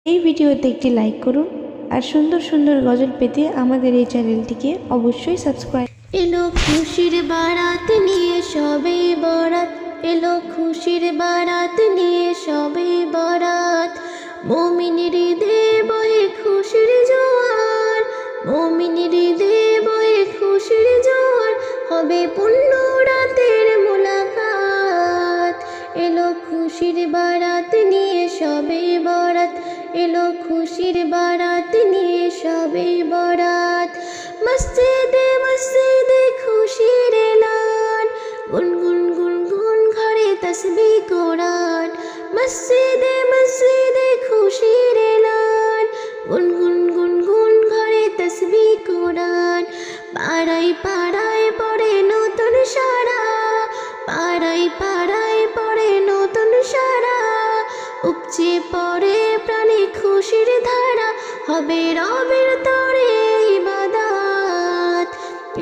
এই ভিডিওতে একটি লাইক করুন আর সুন্দর সুন্দর গজল পেতে আমাদের এই চ্যানেলটিকে অবশ্যই সাবস্ক্রাইব। এলো খুশির বারাত নিয়ে সবে বরাত, এলো খুশির বারাত নিয়ে সবে বরাত। মুমিনের ঈদে বহে খুশির জোয়ার, মুমিনের ঈদে বহে খুশির জোয়ার, হবে পুণ্য রাতের মোলাকাত। এলো খুশির বারাত নিয়ে সবে বরাত, এলো খুশির বারাত নিয়ে সবে বরাত। মসজিদে মসজিদে খুশির এলান, গুনগুন গুনগুন ঘরে তাসবিহ কোরআন। মসজিদে মসজিদে খুশির এলান, গুনগুন গুনগুন ঘরে তাসবিহ কোরআন। পাড়ায় পাড়ায় পড়ে নতুন সারা, পাড়ায় পাড়ায় পড়ে নতুন সারা। উপচে পড়ে প্রাণে খুশির ধারা, হবে রবের তরে ইবাদত।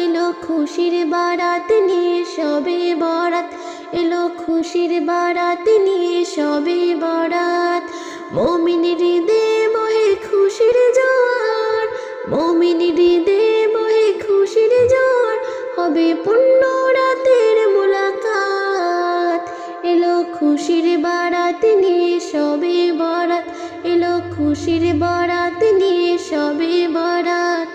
এলো খুশির বারাত নিয়ে সবে বরাত, এলো খুশির বারাত নিয়ে সবে বরাত। মুমিনের ঈদে বহে খুশির জোয়ার, মুমিনের ঈদে বহে খুশির জোয়ার, হবে পুণ্য রাতের মোলাকাত। এলো খুশির বারাত নিয়ে সবে বরাত, এলো খুশির বারাত নিয়ে সবে বরাত।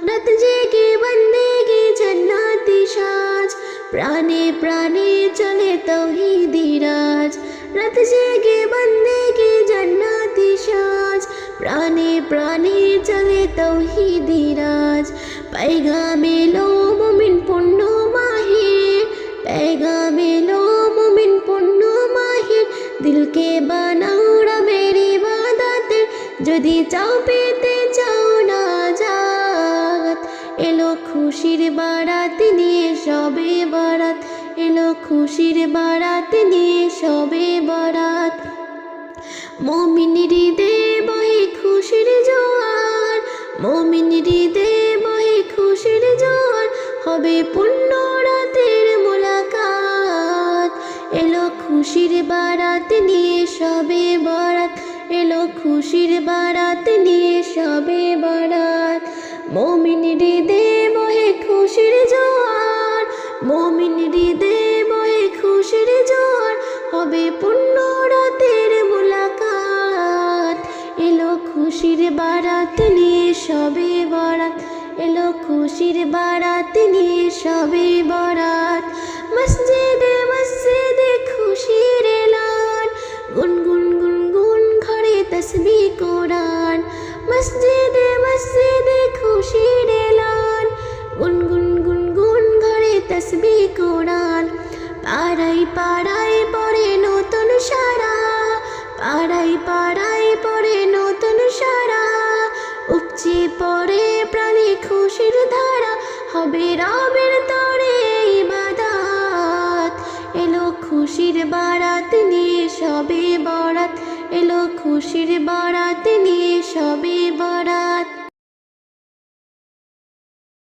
রাত জেগে বন্দেগি জান্নাতি সাজ, প্রাণে প্রাণে চলে তাওহীদি রাজ। রাত জেগে বন্দেগি জান্নাতি সাজ, প্রাণে প্রাণে চলে তাওহীদি রাজ। पैगाम एलो मुमिन पुण्য माहिर, पैगाम एलो मुमिन पुण्য माहिर। दिल के बनाओ रবের ইবাদতের, যদি চাও পেতে চাও নাজাত। এলো খুশির বারাত নিয়ে সবে বরাত, এলো খুশির বারাত নিয়ে সবে বরাত। মুমিনের ঈদে বহে খুশির জোয়ার, মুমিনের ঈদে বহে খুশির জোয়ার, হবে পুণ্য রাতের মোলাকাত। এলো খুশির বারাত নিয়ে সবে বরাত, এলো খুশির বারাত নিয়ে সবে বরাত। মুমিনের ঈদে বহে খুশির জোয়ার, মুমিনের ঈদে বহে খুশির জোয়ার, হবে পুণ্য রাতের মোলাকাত। এলো খুশির বারাত নিয়ে সবে বরাত, এলো খুশির বারাত নিয়ে সবে বরাত। মসজিদে মসজিদে খুশির এলান, গুনগুন গুনগুন ঘরে তাসবিহ কোরআন। মসজিদে মসজিদে খুশির এলান, গুনগুন গুনগুন ঘরে তাসবিহ কোরআন। পাড়ায় পাড়ায় পড়ে নতুন সারা, পাড়ায় পাড়ায় পড়ে নতুন সারা। উপচে পড়ে প্রাণে খুশির ধারা, হবে রবের তরে ইবাদত। এলো খুশির বারাত নিয়ে সবে বরাত, এলো খুশির বারাত নিয়ে সবে বরাত।